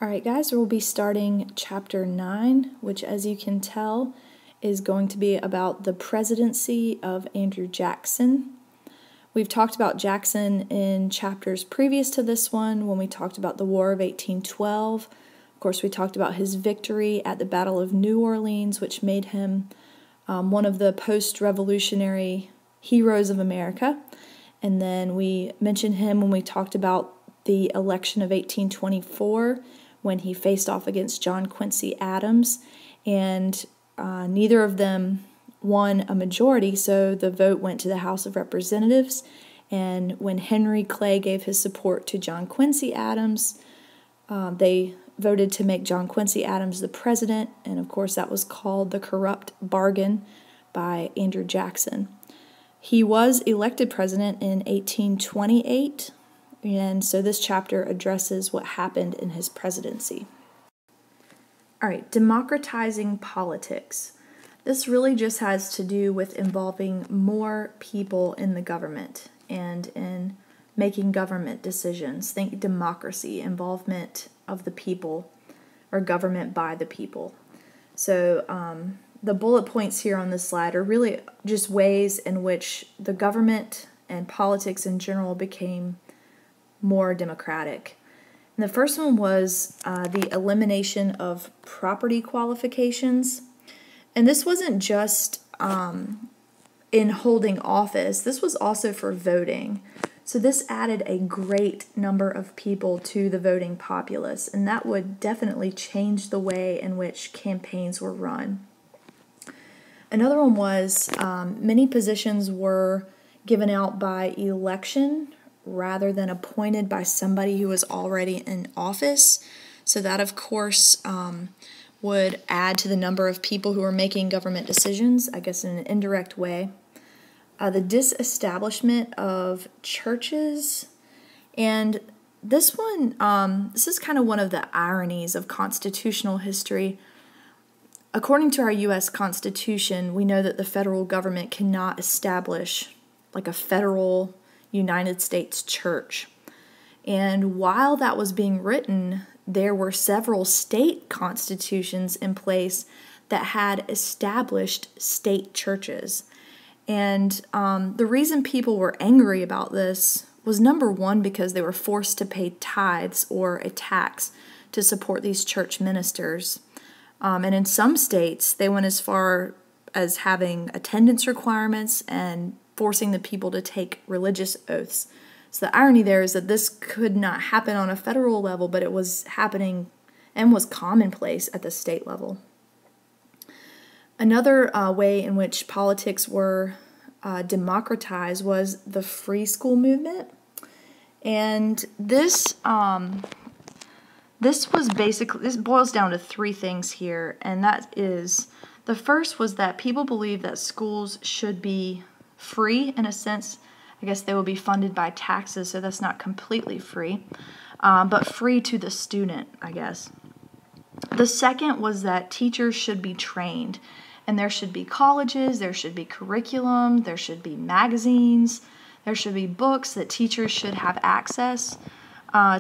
Alright guys, we'll be starting chapter 9, which as you can tell is going to be about the presidency of Andrew Jackson. We've talked about Jackson in chapters previous to this one when we talked about the War of 1812. Of course, we talked about his victory at the Battle of New Orleans, which made him one of the post-revolutionary heroes of America. And then we mentioned him when we talked about the election of 1824, when he faced off against John Quincy Adams, and neither of them won a majority, so the vote went to the House of Representatives. And when Henry Clay gave his support to John Quincy Adams, they voted to make John Quincy Adams the president, and of course that was called the corrupt bargain by Andrew Jackson. He was elected president in 1828, and so this chapter addresses what happened in his presidency. All right, democratizing politics. This really just has to do with involving more people in the government and in making government decisions. Think democracy, involvement of the people, or government by the people. So the bullet points here on this slide are really just ways in which the government and politics in general became more democratic. And the first one was the elimination of property qualifications. And this wasn't just in holding office, this was also for voting. So this added a great number of people to the voting populace, and that would definitely change the way in which campaigns were run. Another one was many positions were given out by election rather than appointed by somebody who was already in office. So that, of course, would add to the number of people who were making government decisions, I guess in an indirect way. The disestablishment of churches, and this one, this is kind of one of the ironies of constitutional history. According to our U.S. Constitution, we know that the federal government cannot establish like a federal United States church. And while that was being written, there were several state constitutions in place that had established state churches. And the reason people were angry about this was, number one, because they were forced to pay tithes or a tax to support these church ministers. And in some states, they went as far as having attendance requirements and forcing the people to take religious oaths. So the irony there is that this could not happen on a federal level, but it was happening and was commonplace at the state level. Another way in which politics were democratized was the free school movement. And this boils down to three things here, and that is, the first was that people believed that schools should be free in a sense. I guess they will be funded by taxes, so that's not completely free, but free to the student, I guess. The second was that teachers should be trained, and there should be colleges, there should be curriculum, there should be magazines, there should be books that teachers should have access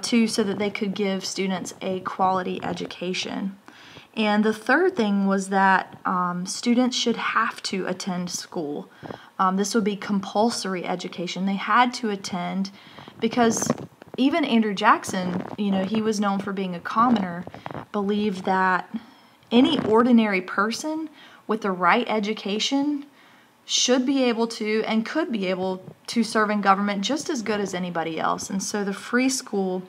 to so that they could give students a quality education. And the third thing was that students should have to attend school. This would be compulsory education. They had to attend because even Andrew Jackson, he was known for being a commoner, believed that any ordinary person with the right education should be able to and could be able to serve in government just as good as anybody else. And so the free school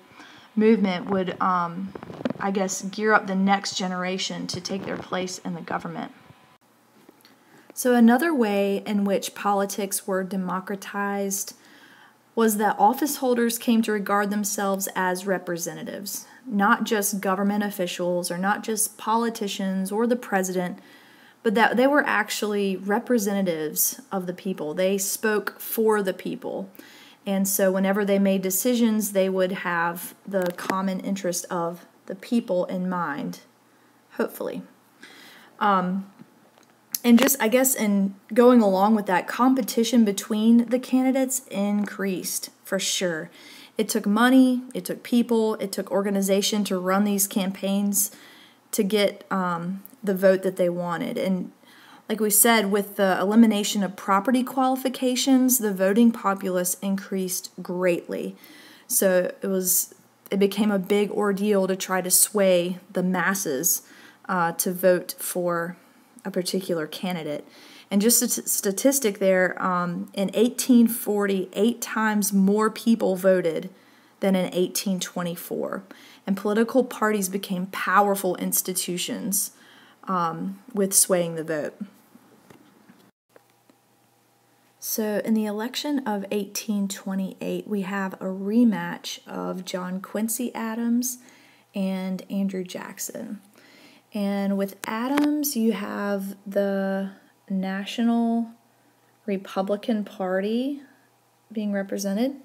movement would, I guess, gear up the next generation to take their place in the government. So another way in which politics were democratized was that office holders came to regard themselves as representatives, not just government officials or not just politicians or the president, but that they were actually representatives of the people. They spoke for the people. And so whenever they made decisions, they would have the common interest of the people in mind, hopefully. And just, I guess, in going along with that, competition between the candidates increased for sure. It took money, it took people, it took organization to run these campaigns to get the vote that they wanted. And like we said, with the elimination of property qualifications, the voting populace increased greatly. So it became a big ordeal to try to sway the masses to vote for a particular candidate. And just a statistic there, in 1840, 8 times more people voted than in 1824. And political parties became powerful institutions with swaying the vote. So in the election of 1828, we have a rematch of John Quincy Adams and Andrew Jackson. And with Adams, you have the National Republican Party being represented.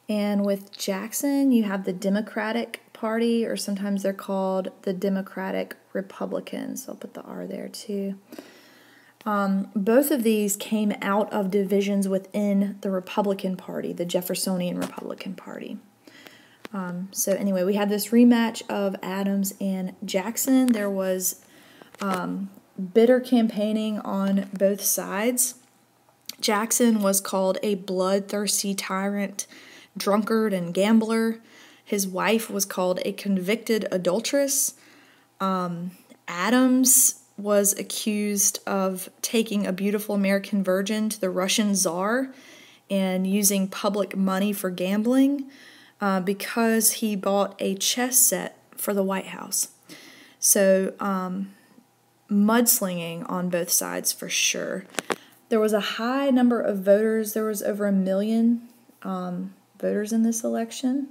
And with Jackson, you have the Democratic Party, or sometimes they're called the Democratic Republicans. I'll put the R there too. Both of these came out of divisions within the Republican Party, the Jeffersonian Republican Party. So anyway, we had this rematch of Adams and Jackson. There was bitter campaigning on both sides. Jackson was called a bloodthirsty tyrant, drunkard, and gambler. His wife was called a convicted adulteress. Adams was accused of taking a beautiful American virgin to the Russian Tsar and using public money for gambling because he bought a chess set for the White House. So mudslinging on both sides for sure. There was a high number of voters. There was over 1 million voters in this election.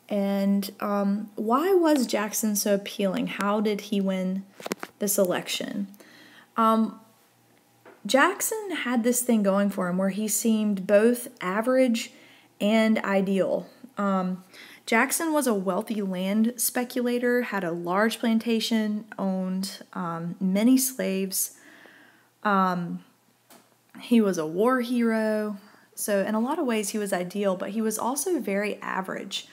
And why was Jackson so appealing? How did he win this election? Jackson had this thing going for him where he seemed both average and ideal. Jackson was a wealthy land speculator, had a large plantation, owned many slaves. He was a war hero. So in a lot of ways he was ideal, but he was also very average.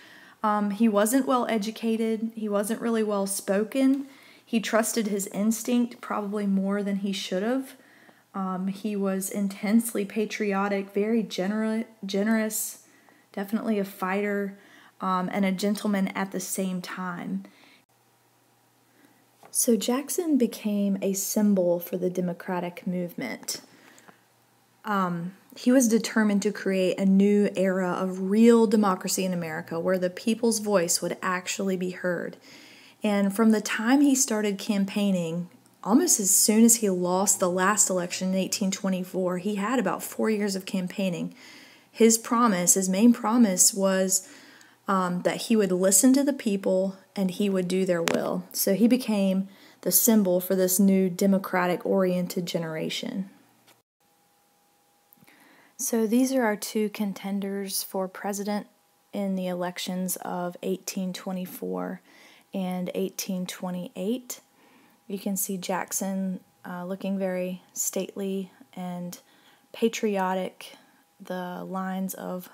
He wasn't well educated. He wasn't really well spoken. He trusted his instinct probably more than he should have. He was intensely patriotic, very generous, definitely a fighter, and a gentleman at the same time. So Jackson became a symbol for the Democratic movement. He was determined to create a new era of real democracy in America where the people's voice would actually be heard. And from the time he started campaigning, almost as soon as he lost the last election in 1824, he had about 4 years of campaigning. His main promise was that he would listen to the people and he would do their will. So he became the symbol for this new democratic-oriented generation. So these are our two contenders for president in the elections of 1824 and 1828. You can see Jackson looking very stately and patriotic, the lines of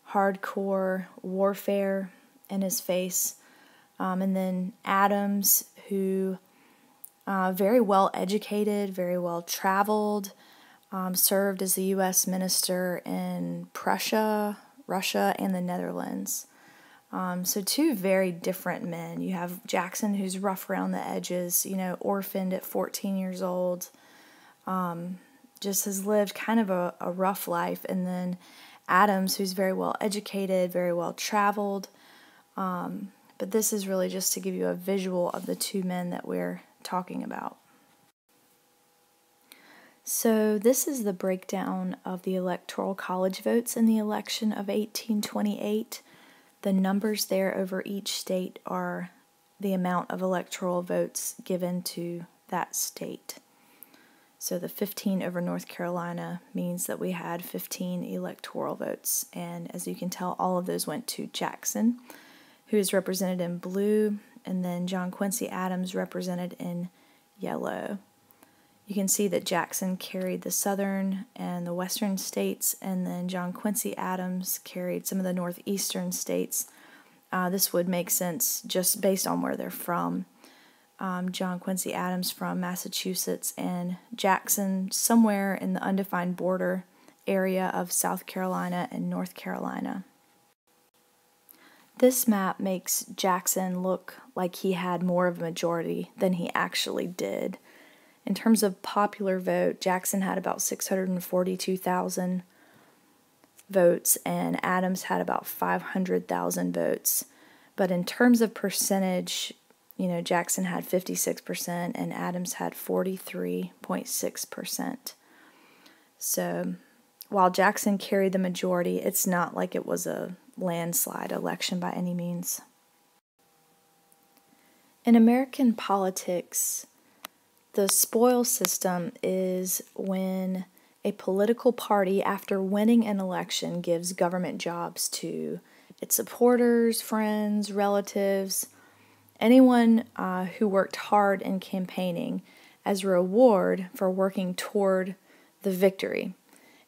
hardcore warfare in his face. And then Adams, who very well educated, very well traveled, served as the U.S. minister in Prussia, Russia, and the Netherlands. So two very different men. You have Jackson, who's rough around the edges, orphaned at 14 years old, just has lived kind of a rough life. And then Adams, who's very well educated, very well traveled. But this is really just to give you a visual of the two men that we're talking about. So this is the breakdown of the Electoral College votes in the election of 1828. The numbers there over each state are the amount of electoral votes given to that state. So the 15 over North Carolina means that we had 15 electoral votes. And as you can tell, all of those went to Jackson, who is represented in blue, and then John Quincy Adams represented in yellow. You can see that Jackson carried the southern and the western states, and then John Quincy Adams carried some of the northeastern states. This would make sense just based on where they're from. John Quincy Adams from Massachusetts, and Jackson somewhere in the undefined border area of South Carolina and North Carolina. This map makes Jackson look like he had more of a majority than he actually did. In terms of popular vote, Jackson had about 642,000 votes, and Adams had about 500,000 votes. But in terms of percentage, Jackson had 56% and Adams had 43.6%. So while Jackson carried the majority, it's not like it was a landslide election by any means. In American politics, the spoil system is when a political party, after winning an election, gives government jobs to its supporters, friends, relatives, anyone who worked hard in campaigning as a reward for working toward the victory.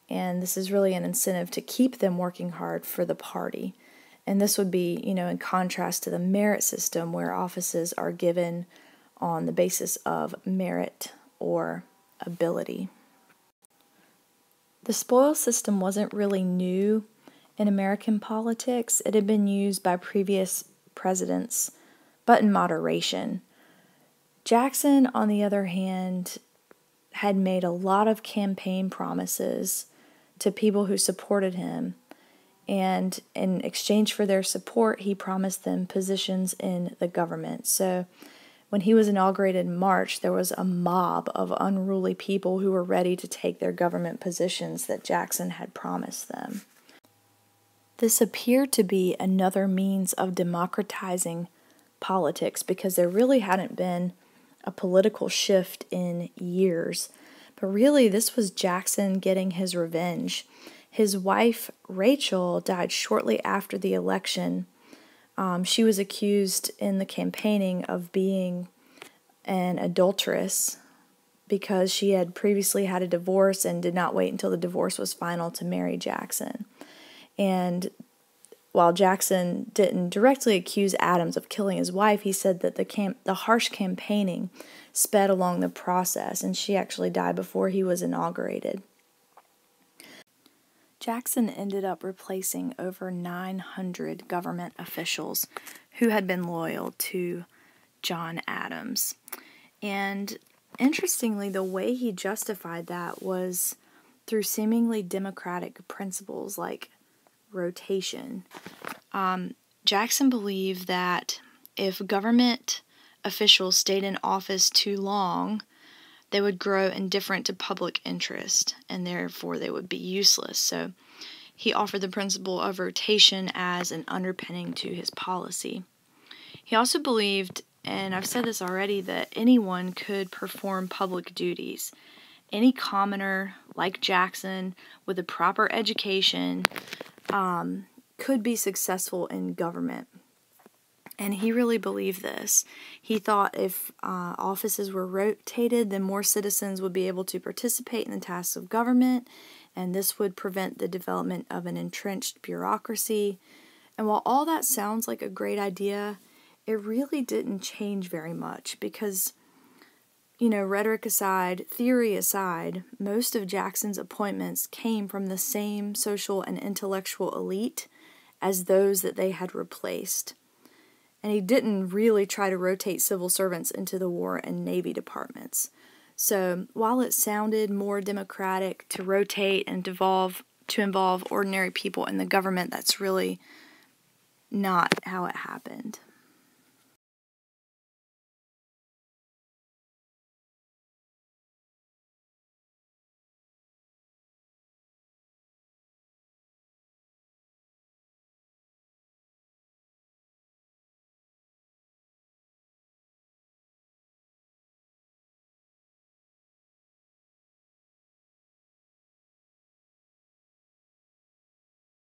And this is really an incentive to keep them working hard for the party. And this would be, in contrast to the merit system where offices are given on the basis of merit or ability. The spoil system wasn't really new in American politics. It had been used by previous presidents, but in moderation. Jackson, on the other hand, had made a lot of campaign promises to people who supported him, and in exchange for their support, he promised them positions in the government. So when he was inaugurated in March, there was a mob of unruly people who were ready to take their government positions that Jackson had promised them. This appeared to be another means of democratizing politics because there really hadn't been a political shift in years. But really, this was Jackson getting his revenge. His wife, Rachel, died shortly after the election. She was accused in the campaigning of being an adulteress because she had previously had a divorce and did not wait until the divorce was final to marry Jackson. And while Jackson didn't directly accuse Adams of killing his wife, he said that the harsh campaigning sped along the process, and she actually died before he was inaugurated. Jackson ended up replacing over 900 government officials who had been loyal to John Adams. And interestingly, the way he justified that was through seemingly democratic principles like rotation. Jackson believed that if government officials stayed in office too long, they would grow indifferent to public interest, and therefore they would be useless. So he offered the principle of rotation as an underpinning to his policy. He also believed, and I've said this already, that anyone could perform public duties. Any commoner like Jackson with a proper education could be successful in government. And he really believed this. He thought if offices were rotated, then more citizens would be able to participate in the tasks of government, and this would prevent the development of an entrenched bureaucracy. And while all that sounds like a great idea, it really didn't change very much because, rhetoric aside, theory aside, most of Jackson's appointments came from the same social and intellectual elite as those that they had replaced. And he didn't really try to rotate civil servants into the War and Navy departments. So while it sounded more democratic to rotate and to involve ordinary people in the government, that's really not how it happened.